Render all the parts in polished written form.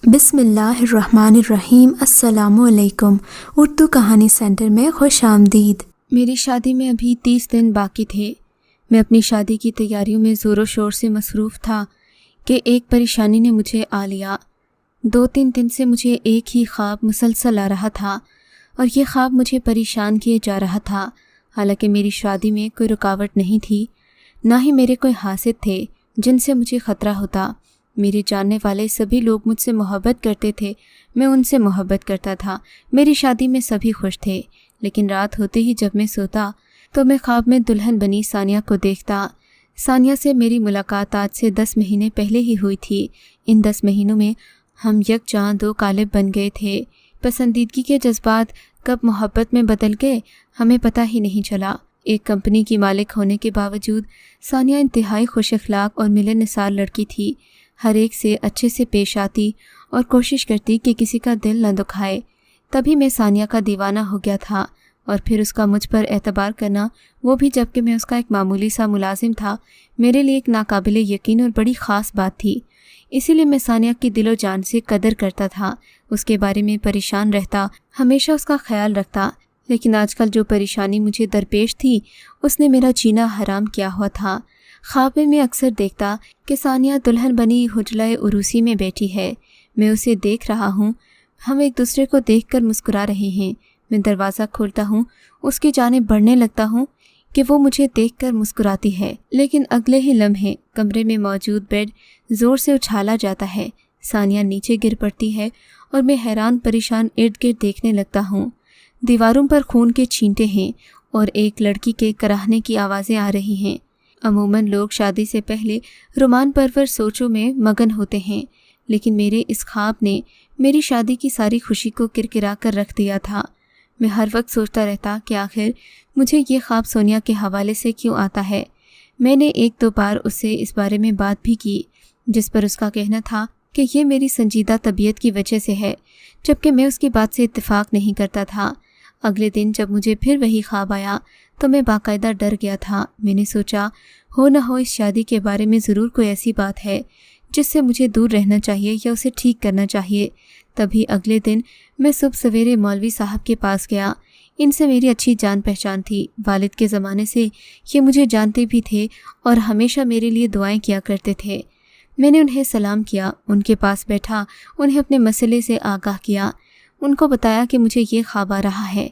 بسم اللہ الرحمن الرحیم۔ السلام علیکم۔ اردو کہانی سینٹر میں خوش آمدید۔ میری شادی میں ابھی 30 دن باقی تھے۔ میں اپنی شادی کی تیاریوں میں زور و شور سے مصروف تھا کہ ایک پریشانی نے مجھے آ لیا۔ 2-3 دن سے مجھے ایک ہی خواب مسلسل آ رہا تھا اور یہ خواب مجھے پریشان کیے جا رہا تھا۔ حالانکہ میری شادی میں کوئی رکاوٹ نہیں تھی، نہ ہی میرے کوئی حاسد تھے جن سے مجھے خطرہ ہوتا۔ میرے جاننے والے سبھی لوگ مجھ سے محبت کرتے تھے، میں ان سے محبت کرتا تھا۔ میری شادی میں سبھی خوش تھے، لیکن رات ہوتے ہی جب میں سوتا تو میں خواب میں دلہن بنی ثانیہ کو دیکھتا۔ ثانیہ سے میری ملاقات آج سے 10 مہینے پہلے ہی ہوئی تھی۔ ان 10 مہینوں میں ہم یکجاں دو قالب بن گئے تھے۔ پسندیدگی کے جذبات کب محبت میں بدل گئے ہمیں پتہ ہی نہیں چلا۔ ایک کمپنی کی مالک ہونے کے باوجود ثانیہ انتہائی خوش اخلاق اور ملنسار لڑکی تھی۔ ہر ایک سے اچھے سے پیش آتی اور کوشش کرتی کہ کسی کا دل نہ دکھائے۔ تبھی میں ثانیہ کا دیوانہ ہو گیا تھا، اور پھر اس کا مجھ پر اعتبار کرنا، وہ بھی جب کہ میں اس کا ایک معمولی سا ملازم تھا، میرے لیے ایک ناقابل یقین اور بڑی خاص بات تھی۔ اسی لیے میں ثانیہ کی دل و جان سے قدر کرتا تھا، اس کے بارے میں پریشان رہتا، ہمیشہ اس کا خیال رکھتا۔ لیکن آج کل جو پریشانی مجھے درپیش تھی اس نے میرا جینا حرام کیا ہوا تھا۔ خواب میں اکثر دیکھتا کہ ثانیہ دلہن بنی حجلہ عروسی میں بیٹھی ہے، میں اسے دیکھ رہا ہوں، ہم ایک دوسرے کو دیکھ کر مسکرا رہے ہیں۔ میں دروازہ کھولتا ہوں، اس کی جانب بڑھنے لگتا ہوں کہ وہ مجھے دیکھ کر مسکراتی ہے، لیکن اگلے ہی لمحے کمرے میں موجود بیڈ زور سے اچھالا جاتا ہے، ثانیہ نیچے گر پڑتی ہے اور میں حیران پریشان ارد گرد دیکھنے لگتا ہوں۔ دیواروں پر خون کے چھینٹے ہیں اور ایک لڑکی کے کراہنے کی آوازیں آ رہی ہیں۔ عموماً لوگ شادی سے پہلے رومان پرور سوچوں میں مگن ہوتے ہیں، لیکن میرے اس خواب نے میری شادی کی ساری خوشی کو کرکرا کر رکھ دیا تھا۔ میں ہر وقت سوچتا رہتا کہ آخر مجھے یہ خواب سونیا کے حوالے سے کیوں آتا ہے۔ میں نے 1-2 بار اس سے اس بارے میں بات بھی کی، جس پر اس کا کہنا تھا کہ یہ میری سنجیدہ طبیعت کی وجہ سے ہے، جبکہ میں اس کی بات سے اتفاق نہیں کرتا تھا۔ اگلے دن جب مجھے پھر وہی خواب آیا تو میں باقاعدہ ڈر گیا تھا۔ میں نے سوچا ہو نہ ہو اس شادی کے بارے میں ضرور کوئی ایسی بات ہے جس سے مجھے دور رہنا چاہیے یا اسے ٹھیک کرنا چاہیے۔ تبھی اگلے دن میں صبح سویرے مولوی صاحب کے پاس گیا۔ ان سے میری اچھی جان پہچان تھی، والد کے زمانے سے یہ مجھے جانتے بھی تھے اور ہمیشہ میرے لیے دعائیں کیا کرتے تھے۔ میں نے انہیں سلام کیا، ان کے پاس بیٹھا، انہیں اپنے مسئلے سے آگاہ کیا، ان کو بتایا کہ مجھے یہ خواب آ رہا ہے۔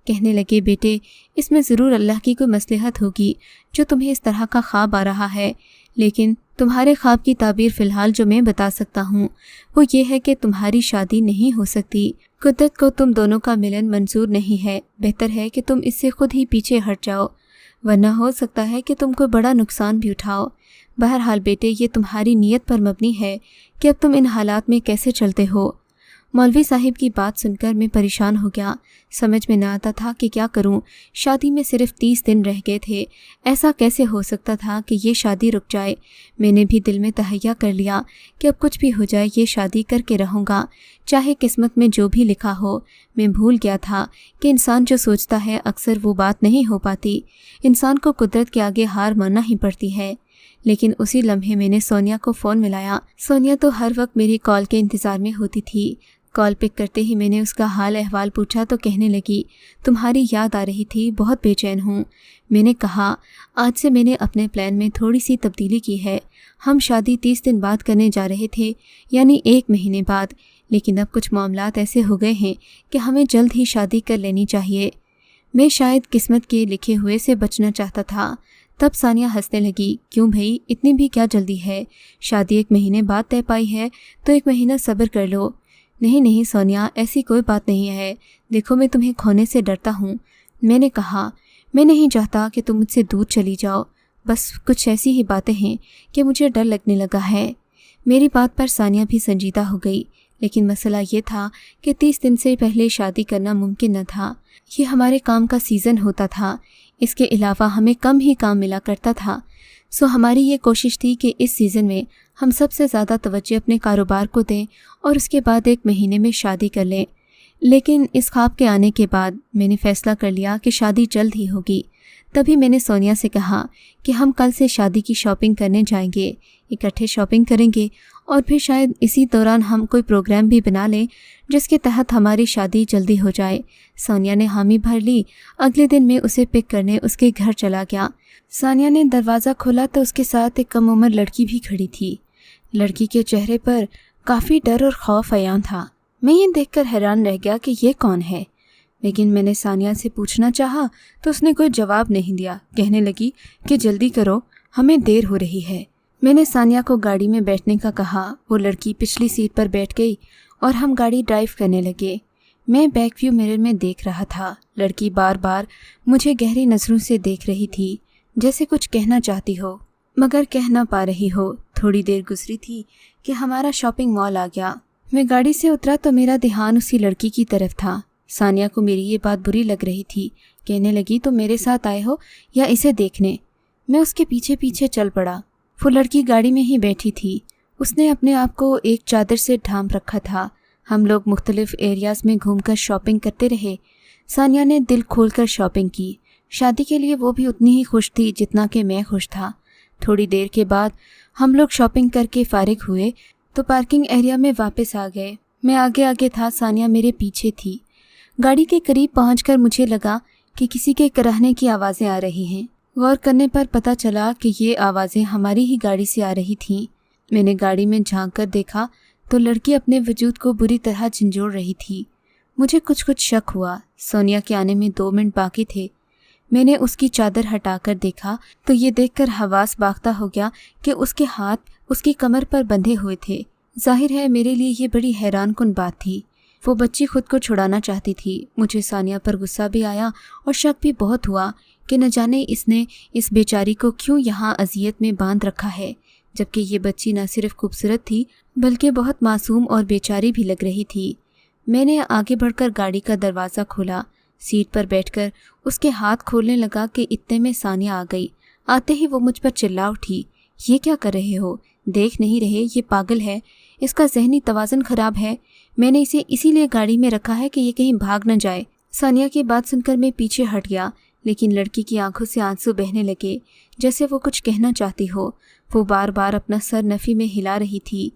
کہنے لگے بیٹے، اس میں ضرور اللہ کی کوئی مصلحت ہوگی جو تمہیں اس طرح کا خواب آ رہا ہے، لیکن تمہارے خواب کی تعبیر فی الحال جو میں بتا سکتا ہوں وہ یہ ہے کہ تمہاری شادی نہیں ہو سکتی۔ قدرت کو تم دونوں کا ملن منظور نہیں ہے، بہتر ہے کہ تم اس سے خود ہی پیچھے ہٹ جاؤ، ورنہ ہو سکتا ہے کہ تم کوئی بڑا نقصان بھی اٹھاؤ۔ بہرحال بیٹے، یہ تمہاری نیت پر مبنی ہے کہ اب تم ان حالات میں کیسے چلتے ہو۔ مولوی صاحب کی بات سن کر میں پریشان ہو گیا، سمجھ میں نہ آتا تھا کہ کیا کروں۔ شادی میں صرف 30 دن رہ گئے تھے، ایسا کیسے ہو سکتا تھا کہ یہ شادی رک جائے۔ میں نے بھی دل میں تہیہ کر لیا کہ اب کچھ بھی ہو جائے یہ شادی کر کے رہوں گا، چاہے قسمت میں جو بھی لکھا ہو۔ میں بھول گیا تھا کہ انسان جو سوچتا ہے اکثر وہ بات نہیں ہو پاتی، انسان کو قدرت کے آگے ہار ماننا ہی پڑتی ہے۔ لیکن اسی لمحے میں نے سونیا کو فون ملایا۔ سونیا تو ہر وقت میری کال کے انتظار میں ہوتی تھی۔ کال پک کرتے ہی میں نے اس کا حال احوال پوچھا تو کہنے لگی، تمہاری یاد آ رہی تھی، بہت بے چین ہوں۔ میں نے کہا، آج سے میں نے اپنے پلان میں تھوڑی سی تبدیلی کی ہے۔ ہم شادی 30 دن بعد کرنے جا رہے تھے، یعنی 1 مہینے بعد، لیکن اب کچھ معاملات ایسے ہو گئے ہیں کہ ہمیں جلد ہی شادی کر لینی چاہیے۔ میں شاید قسمت کے لکھے ہوئے سے بچنا چاہتا تھا۔ تب ثانیہ ہنسنے لگی، کیوں بھائی، اتنی بھی کیا جلدی ہے؟ شادی 1 مہینے بعد طے پائی ہے تو 1 مہینہ صبر کر لو۔ نہیں سونیا، ایسی کوئی بات نہیں ہے، دیکھو میں تمہیں کھونے سے ڈرتا ہوں۔ میں نے کہا، میں نہیں چاہتا کہ تم مجھ سے دور چلی جاؤ، بس کچھ ایسی ہی باتیں ہیں کہ مجھے ڈر لگنے لگا ہے۔ میری بات پر ثانیہ بھی سنجیدہ ہو گئی، لیکن مسئلہ یہ تھا کہ 30 دن سے پہلے شادی کرنا ممکن نہ تھا۔ یہ ہمارے کام کا سیزن ہوتا تھا، اس کے علاوہ ہمیں کم ہی کام ملا کرتا تھا، سو ہماری یہ کوشش تھی کہ اس سیزن میں ہم سب سے زیادہ توجہ اپنے کاروبار کو دیں اور اس کے بعد 1 مہینے میں شادی کر لیں۔ لیکن اس خواب کے آنے کے بعد میں نے فیصلہ کر لیا کہ شادی جلد ہی ہوگی۔ तभी मैंने सोनिया से कहा कि हम कल से शादी की शॉपिंग करने जाएंगे, इकट्ठे शॉपिंग करेंगे और फिर शायद इसी दौरान हम कोई प्रोग्राम भी बना लें जिसके तहत हमारी शादी जल्दी हो जाए। सोनिया ने हामी भर ली। अगले दिन मैं उसे पिक करने उसके घर चला गया। सानिया ने दरवाज़ा खोला तो उसके साथ एक कम उम्र लड़की भी खड़ी थी। लड़की के चेहरे पर काफ़ी डर और खौफ अयान था। मैं ये देखकर हैरान रह गया कि ये कौन है, लेकिन मैंने सानिया से पूछना चाहा तो उसने कोई जवाब नहीं दिया। कहने लगी कि जल्दी करो, हमें देर हो रही है। मैंने सानिया को गाड़ी में बैठने का कहा। वो लड़की पिछली सीट पर बैठ गई और हम गाड़ी ड्राइव करने लगे। मैं बैक व्यू मिरर में देख रहा था। लड़की बार बार मुझे गहरी नज़रों से देख रही थी, जैसे कुछ कहना चाहती हो मगर कह ना पा रही हो। थोड़ी देर गुजरी थी कि हमारा शॉपिंग मॉल आ गया। मैं गाड़ी से उतरा तो मेरा ध्यान उसी लड़की की तरफ था। सानिया को मेरी ये बात बुरी लग रही थी। कहने लगी, तो मेरे साथ आए हो या इसे देखने? मैं उसके पीछे पीछे चल पड़ा। वो लड़की गाड़ी में ही बैठी थी। उसने अपने आप को एक चादर से ढांप रखा था। हम लोग मुख्तलिफ एरियाज़ में घूमकर शॉपिंग करते रहे। सानिया ने दिल खोलकर शॉपिंग की। शादी के लिए वो भी उतनी ही खुश थी जितना कि मैं खुश था। थोड़ी देर के बाद हम लोग शॉपिंग करके फारिग हुए तो पार्किंग एरिया में वापस आ गए। मैं आगे आगे था, सानिया मेरे पीछे थी। गाड़ी के करीब पहुंचकर मुझे लगा कि किसी के कराहने की आवाज़ें आ रही हैं। गौर करने पर पता चला कि ये आवाज़ें हमारी ही गाड़ी से आ रही थीं। मैंने गाड़ी में झांक कर देखा तो लड़की अपने वजूद को बुरी तरह झंझोड़ रही थी। मुझे कुछ शक हुआ। सोनिया के आने में 2 मिनट बाकी थे। मैंने उसकी चादर हटाकर देखा तो ये देखकर हवास बाख्ता हो गया कि उसके हाथ उसकी कमर पर बंधे हुए थे। जाहिर है मेरे लिए ये बड़ी हैरानकुन बात थी। वो बच्ची खुद को छुड़ाना चाहती थी। मुझे सानिया पर गुस्सा भी आया और शक भी बहुत हुआ कि न जाने इसने इस बेचारी को क्यों यहाँ अजियत में बांध रखा है, जबकि ये बच्ची न सिर्फ खूबसूरत थी बल्कि बहुत मासूम और बेचारी भी लग रही थी। मैंने आगे बढ़कर गाड़ी का दरवाज़ा खोला। सीट पर बैठकर उसके हाथ खोलने लगा कि इतने में सानिया आ गई। आते ही वो मुझ पर चिल्ला उठी, ये क्या कर रहे हो? देख नहीं रहे ये पागल है, इसका जहनी तवाज़ुन ख़राब है। मैंने इसे इसीलिए गाड़ी में रखा है कि ये कहीं भाग न जाए। सानिया की बात सुनकर मैं पीछे हट गया, लेकिन लड़की की आंखों से आंसू बहने लगे, जैसे वो कुछ कहना चाहती हो। वो बार बार अपना सर नफ़ी में हिला रही थी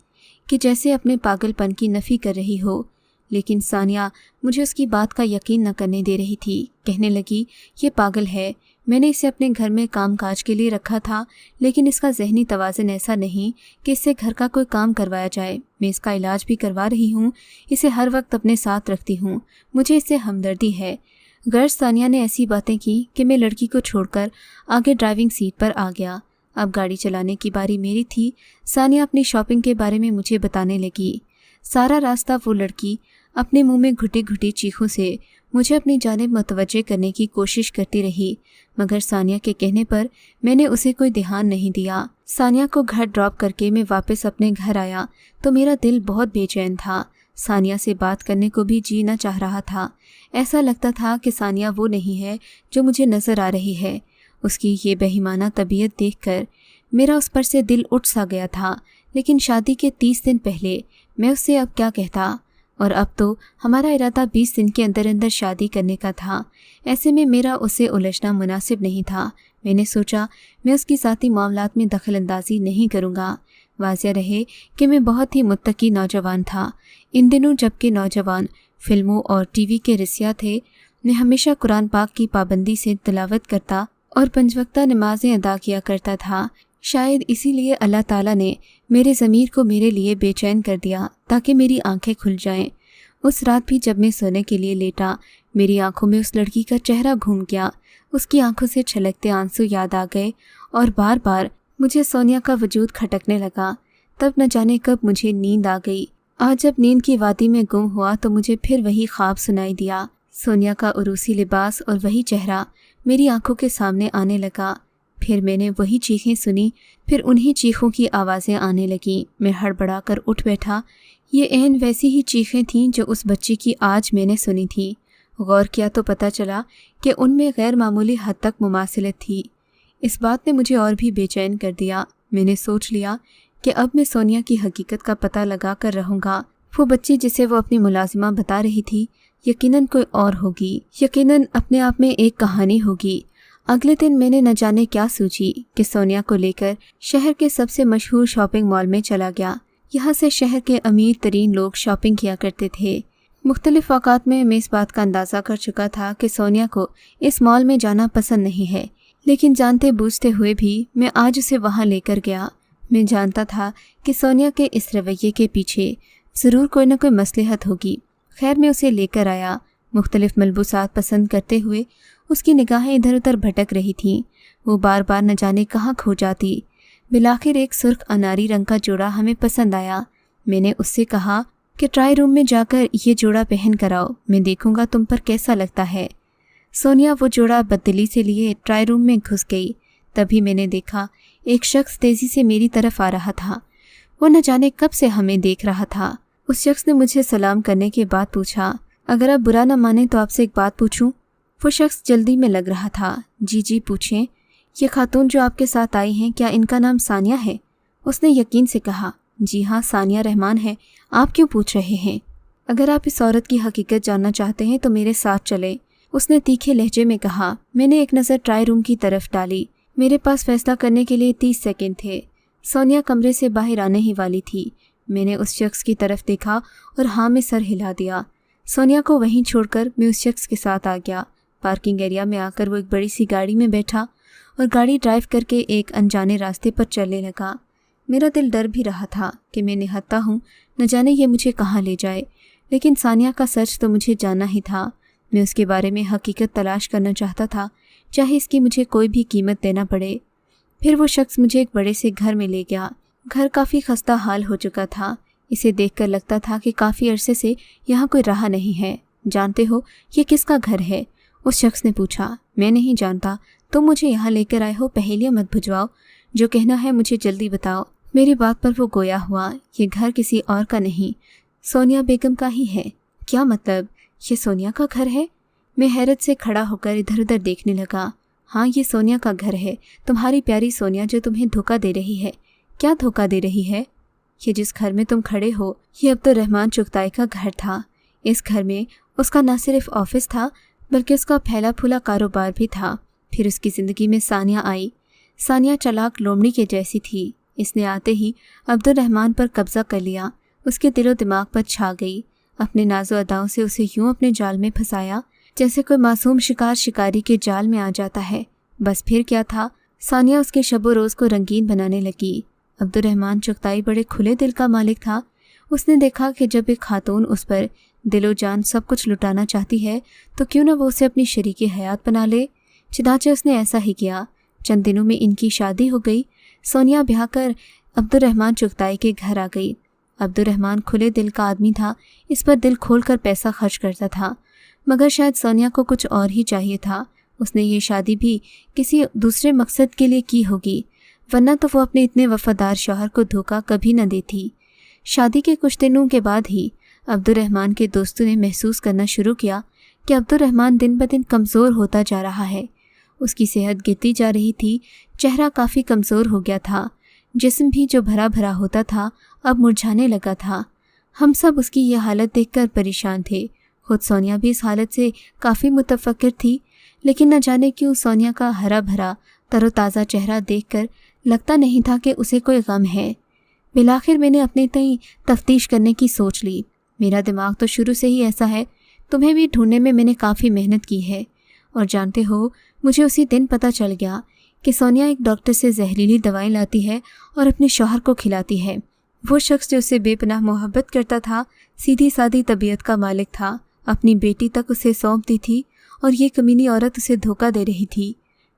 कि जैसे अपने पागलपन की नफ़ी कर रही हो, लेकिन सानिया मुझे उसकी बात का यकीन न करने दे रही थी। कहने लगी, ये पागल है, मैंने इसे अपने घर में काम काज के लिए रखा था, लेकिन इसका जहनी तवाज़ुन ऐसा नहीं कि इससे घर का कोई काम करवाया जाए। मैं इसका इलाज भी करवा रही हूँ, इसे हर वक्त अपने साथ रखती हूँ, मुझे इससे हमदर्दी है। गर्ज सानिया ने ऐसी बातें की कि मैं लड़की को छोड़कर आगे ड्राइविंग सीट पर आ गया। अब गाड़ी चलाने की बारी मेरी थी। सानिया अपनी शॉपिंग के बारे में मुझे बताने लगी। सारा रास्ता वो लड़की अपने मुंह में घुटी घुटी चीखों से मुझे अपनी जानिब मुतवज्जे करने की कोशिश करती रही, मगर सानिया के कहने पर मैंने उसे कोई ध्यान नहीं दिया। सानिया को घर ड्रॉप करके मैं वापस अपने घर आया तो मेरा दिल बहुत बेचैन था। सानिया से बात करने को भी जी न चाह रहा था। ऐसा लगता था कि सानिया वो नहीं है जो मुझे नज़र आ रही है। उसकी ये बेईमाना तबीयत देखकर मेरा उस पर से दिल उठ सा गया था। लेकिन शादी के 30 दिन पहले मैं उससे अब क्या कहता, और अब तो हमारा इरादा 20 दिन के अंदर अंदर शादी करने का था। ऐसे में मेरा उसे उलझना मुनासिब नहीं था। मैंने सोचा मैं उसकी ज़ाती मामलात में दखल अंदाजी नहीं करूँगा। वाज़िह रहे कि मैं बहुत ही मुत्तकी नौजवान था। इन दिनों जबकि नौजवान फिल्मों और टीवी के रसिया थे, मैं हमेशा कुरान पाक की पाबंदी से तिलावत करता और 5 वक्ता नमाज़ें अदा किया करता था। शायद इसीलिए अल्लाह ताला ने मेरे ज़मीर को मेरे लिए बेचैन कर दिया ताकि मेरी आंखें खुल जाएं। उस रात भी जब मैं सोने के लिए लेटा, मेरी आंखों में उस लड़की का चेहरा घूम गया। उसकी आंखों से छलकते आंसू याद आ गए और बार बार मुझे सोनिया का वजूद खटकने लगा। तब न जाने कब मुझे नींद आ गई। आज जब नींद की वादी में गुम हुआ तो मुझे फिर वही ख्वाब सुनाई दिया। सोनिया का उरूसी लिबास और वही चेहरा मेरी आंखों के सामने आने लगा। फिर मैंने वही चीखें सुनी, फिर उन्हीं चीखों की आवाज़ें आने लगीं। मैं हड़बड़ा कर उठ बैठा। ये ऐन वैसी ही चीखें थीं जो उस बच्ची की आज मैंने सुनी थी। गौर किया तो पता चला कि उनमें गैर मामूली हद तक मुमासिलत थी। इस बात ने मुझे और भी बेचैन कर दिया। मैंने सोच लिया कि अब मैं सोनिया की हकीकत का पता लगा कर रहूँगा। वो बच्ची जिसे वो अपनी मुलाजिमा बता रही थी यकीनन कोई और होगी, यकीनन अपने आप में एक कहानी होगी। अगले दिन मैंने न जाने क्या सोची कि सोनिया को लेकर शहर के सबसे मशहूर शॉपिंग मॉल में चला गया। यहाँ से शहर के अमीर तरीन लोग शॉपिंग किया करते थे। मुख्तलिफ औकात में मैं इस बात का अंदाज़ा कर चुका था कि सोनिया को इस मॉल में जाना पसंद नहीं है, लेकिन जानते बूझते हुए भी मैं आज उसे वहाँ लेकर गया। मैं जानता था कि सोनिया के इस रवैये के पीछे ज़रूर कोई न कोई मसलहत होगी। खैर मैं उसे लेकर आया। मुख्तलिफ मलबूसात पसंद करते हुए उसकी निगाहें इधर उधर भटक रही थीं। वो बार बार न जाने कहाँ खो जाती। बिलाखिर एक सुर्ख अनारी रंग का जोड़ा हमें पसंद आया। मैंने उससे कहा कि ट्राई रूम में जाकर ये जोड़ा पहन कर आओ, मैं देखूंगा तुम पर कैसा लगता है। सोनिया वो जोड़ा बददिली से लिए ट्राई रूम में घुस गई। तभी मैंने देखा एक शख्स तेज़ी से मेरी तरफ आ रहा था। वो न जाने कब से हमें देख रहा था। उस शख्स ने मुझे सलाम करने के बाद पूछा, अगर आप बुरा न माने तो आपसे एक बात पूछूं? वो शख्स जल्दी में लग रहा था। जी पूछें। ये खातून जो आपके साथ आई हैं, क्या इनका नाम सानिया है? उसने यकीन से कहा, जी हाँ, सानिया रहमान है। आप क्यों पूछ रहे हैं? अगर आप इस औरत की हकीकत जानना चाहते हैं तो मेरे साथ चलें, उसने तीखे लहजे में कहा। मैंने एक नज़र ट्राई रूम की तरफ डाली। मेरे पास फैसला करने के लिए 30 सेकंड थे। सोनिया कमरे से बाहर आने ही वाली थी। मैंने उस शख्स की तरफ देखा और हाँ में सर हिला दिया। सोनिया को वहीं छोड़कर मैं उस शख्स के साथ आ गया। पार्किंग एरिया में आकर वो एक बड़ी सी गाड़ी में बैठा और गाड़ी ड्राइव करके एक अनजाने रास्ते पर चलने लगा। मेरा दिल डर भी रहा था कि मैं निहत्ता हूँ, न जाने ये मुझे कहाँ ले जाए, लेकिन सानिया का सच तो मुझे जानना ही था। मैं उसके बारे में हकीकत तलाश करना चाहता था, चाहे इसकी मुझे कोई भी कीमत देना पड़े। फिर वो शख्स मुझे एक बड़े से घर में ले गया। घर काफ़ी खस्ता हाल हो चुका था। इसे देखकर लगता था कि काफ़ी अरसे से यहाँ कोई रहा नहीं है। जानते हो ये किसका घर है? उस शख्स ने पूछा। मैं नहीं जानता, तुम मुझे यहाँ लेकर आए हो, पहेलियाँ मत बुझवाओ, जो कहना है मुझे जल्दी बताओ। मेरी बात पर वो गोया हुआ। ये घर किसी और का नहीं, सोनिया बेगम का ही है। क्या मतलब? ये सोनिया का घर है? मैं हैरत से खड़ा होकर इधर उधर देखने लगा। हाँ, ये सोनिया का घर है, तुम्हारी प्यारी सोनिया जो तुम्हें धोखा दे रही है। क्या धोखा दे रही है? ये जिस घर में तुम खड़े हो, ये अब्दुर्रहमान चुगताई का घर था। इस घर में उसका न सिर्फ ऑफिस था, बल्कि उसका फैला फूला कारोबार भी था। फिर उसकी ज़िंदगी में सानिया आई। सानिया चालाक लोमड़ी के जैसी थी। इसने आते ही अब्दुर्रहमान पर कब्जा कर लिया, उसके दिलो दिमाग पर छा गई। अपने नाजो अदाओं से उसे यूं अपने जाल में फंसाया जैसे कोई मासूम शिकार शिकारी के जाल में आ जाता है। बस फिर क्या था, सानिया उसके शबो रोज़ को रंगीन बनाने लगी। अब्दुर्रहमान चुगताई बड़े खुले दिल का मालिक था। उसने देखा कि जब एक खातून उस पर दिलो जान सब कुछ लुटाना चाहती है तो क्यों ना वो उसे अपनी शरीके हयात बना ले। चुनांचे उसने ऐसा ही किया। चंद दिनों में इनकी शादी हो गई। सोनिया ब्याह कर अब्दुर्रहमान चुगताई के घर आ गई। अब्दुर्रहमान खुले दिल का आदमी था, इस पर दिल खोलकर पैसा खर्च करता था, मगर शायद सोनिया को कुछ और ही चाहिए था। उसने ये शादी भी किसी दूसरे मकसद के लिए की होगी, वरना तो वो अपने इतने वफादार शौहर को धोखा कभी न देती। शादी के कुछ दिनों के बाद ही अब्दुर्रहमान के दोस्तों ने महसूस करना शुरू किया कि अब्दुर्रहमान दिन ब दिन कमज़ोर होता जा रहा है। उसकी सेहत गिरती जा रही थी, चेहरा काफ़ी कमज़ोर हो गया था, जिस्म भी जो भरा भरा होता था अब मुरझाने लगा था। हम सब उसकी यह हालत देखकर परेशान थे। खुद सोनिया भी इस हालत से काफ़ी मुतफक्किर थी, लेकिन न जाने क्यों सोनिया का हरा भरा तरोताज़ा चेहरा देखकर लगता नहीं था कि उसे कोई गम है। बिलाखिर मैंने अपने तय तफ्तीश करने की सोच ली। मेरा दिमाग तो शुरू से ही ऐसा है। तुम्हें भी ढूंढने में मैंने काफ़ी मेहनत की है, और जानते हो मुझे उसी दिन पता चल गया कि सोनिया एक डॉक्टर से जहरीली दवाएं लाती है और अपने शौहर को खिलाती है। वो शख्स जो उसे बेपनाह मोहब्बत करता था, सीधी सादी तबीयत का मालिक था, अपनी बेटी तक उसे सौंप दी थी, और ये कमीनी औरत उसे धोखा दे रही थी।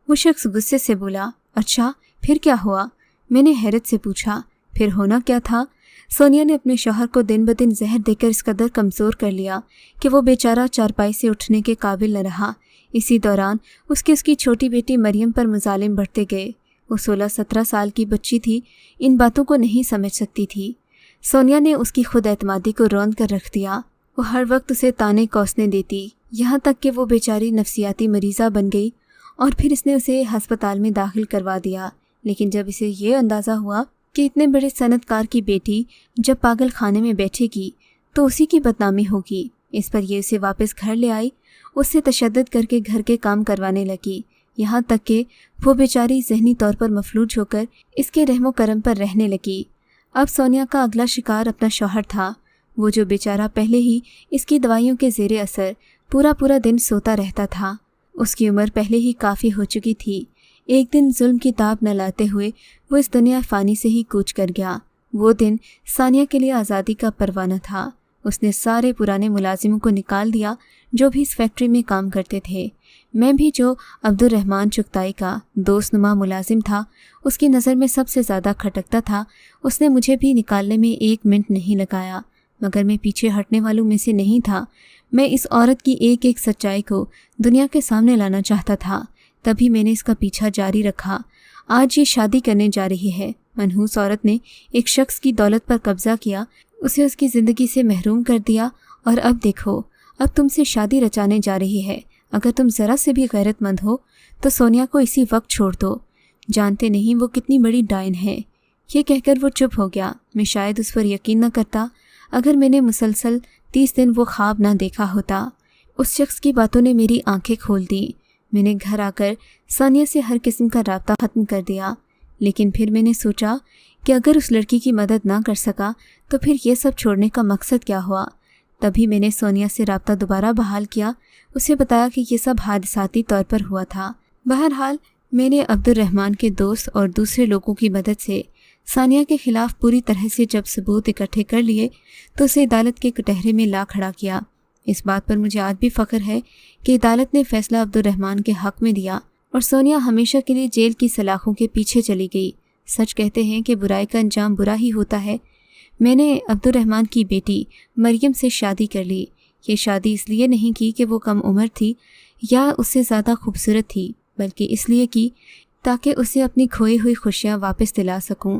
वो शख्स गुस्से से बोला, अच्छा फिर क्या हुआ? मैंने हैरत से पूछा, फिर होना क्या था? सोनिया ने अपने शौहर को दिन ब दिन जहर देकर इस कदर कमज़ोर कर लिया कि वो बेचारा चारपाई से उठने के काबिल न रहा। इसी दौरान उसकी छोटी बेटी मरियम पर मुजालिम बढ़ते गए। वो 16-17 साल की बच्ची थी, इन बातों को नहीं समझ सकती थी। सोनिया ने उसकी खुद एतमादी को रौंद कर रख दिया। वो हर वक्त उसे ताने कौसने देती, यहाँ तक कि वो बेचारी नफसियाती मरीज़ा बन गई, और फिर इसने उसे हस्पताल में दाखिल करवा दिया। लेकिन जब इसे ये अंदाज़ा हुआ कि इतने बड़े सनतकार की बेटी जब पागल खाने में बैठेगी तो उसी की बदनामी होगी, इस पर ये उसे वापस घर ले आई। उससे तशद्दुद करके घर के काम करवाने लगी। यहाँ तक कि वो बेचारी ज़हनी तौर पर मफलूज होकर इसके रहमो करम पर रहने लगी। अब सोनिया का अगला शिकार अपना शौहर था, वो जो बेचारा पहले ही इसकी दवाइयों के ज़ेरे असर पूरा दिन सोता रहता था। उसकी उम्र पहले ही काफ़ी हो चुकी थी। एक दिन जुल्म की ताब न लाते हुए वो इस दुनिया फ़ानी से ही कूच कर गया। वो दिन सानिया के लिए आज़ादी का परवाना था। उसने सारे पुराने मुलाजिमों को निकाल दिया जो भी इस फैक्ट्री में काम करते थे। मैं भी, जो अब्दुर्रहमान चुगताई का दोस्तनुमा मुलाजिम था, उसकी नज़र में सबसे ज़्यादा खटकता था। उसने मुझे भी निकालने में 1 मिनट नहीं लगाया, मगर मैं पीछे हटने वालों में से नहीं था। मैं इस औरत की एक एक सच्चाई को दुनिया के सामने लाना चाहता था, तभी मैंने इसका पीछा जारी रखा। आज ये शादी करने जा रही है। मनहूस औरत ने एक शख्स की दौलत पर कब्जा किया, उसे उसकी ज़िंदगी से महरूम कर दिया, और अब देखो, अब तुमसे शादी रचाने जा रही है। अगर तुम ज़रा से भी गैरतमंद हो तो सोनिया को इसी वक्त छोड़ दो। जानते नहीं वो कितनी बड़ी डायन है। ये कहकर वो चुप हो गया। मैं शायद उस पर यकीन न करता अगर मैंने मुसलसल 30 दिन वो ख्वाब ना देखा होता। उस शख्स की बातों ने मेरी आंखें खोल दी। मैंने घर आकर सानिया से हर किस्म का राब्ता ख़त्म कर दिया, लेकिन फिर मैंने सोचा कि अगर उस लड़की की मदद ना कर सका तो फिर ये सब छोड़ने का मकसद क्या हुआ। तभी मैंने सोनिया से राब्ता दोबारा बहाल किया, उसे बताया कि ये सब हादसाती तौर पर हुआ था। बहरहाल मैंने अब्दुर्रहमान के दोस्त और दूसरे लोगों की मदद से सानिया के खिलाफ पूरी तरह से जब सबूत इकट्ठे कर लिए तो उसे अदालत के कटहरे में ला खड़ा किया। इस बात पर मुझे आज भी फ़ख्र है कि अदालत ने फ़ैसला अब्दुर्रहमान के हक़ में दिया और सोनिया हमेशा के लिए जेल की सलाखों के पीछे चली गई। सच कहते हैं कि बुराई का अंजाम बुरा ही होता है। मैंने अब्दुर्रहमान की बेटी मरियम से शादी कर ली। ये शादी इसलिए नहीं की कि वो कम उम्र थी या उससे ज़्यादा खूबसूरत थी, बल्कि इसलिए की ताकि उसे अपनी खोई हुई खुशियाँ वापस दिला सकूं।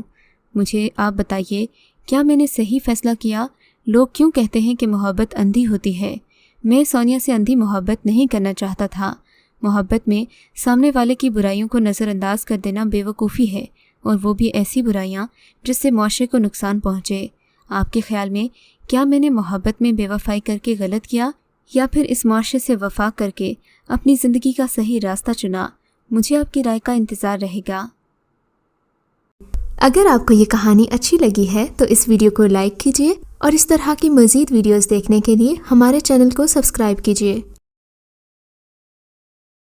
मुझे आप बताइए, क्या मैंने सही फ़ैसला किया? लोग क्यों कहते हैं कि मोहब्बत अंधी होती है? मैं सोनिया से अंधी मोहब्बत नहीं करना चाहता था। मोहब्बत में सामने वाले की बुराइयों को नज़रअंदाज कर देना बेवकूफ़ी है, और वो भी ऐसी बुराइयाँ जिससे मुआशरे को नुकसान पहुँचे। आपके ख्याल में क्या मैंने मोहब्बत में बेवफाई करके गलत किया, या फिर इस मुआशरे से वफा करके अपनी ज़िंदगी का सही रास्ता चुना? मुझे आपकी राय का इंतज़ार रहेगा। अगर आपको ये कहानी अच्छी लगी है तो इस वीडियो को लाइक कीजिए और इस तरह की मज़ीद वीडियोस देखने के लिए हमारे चैनल को सब्सक्राइब कीजिए।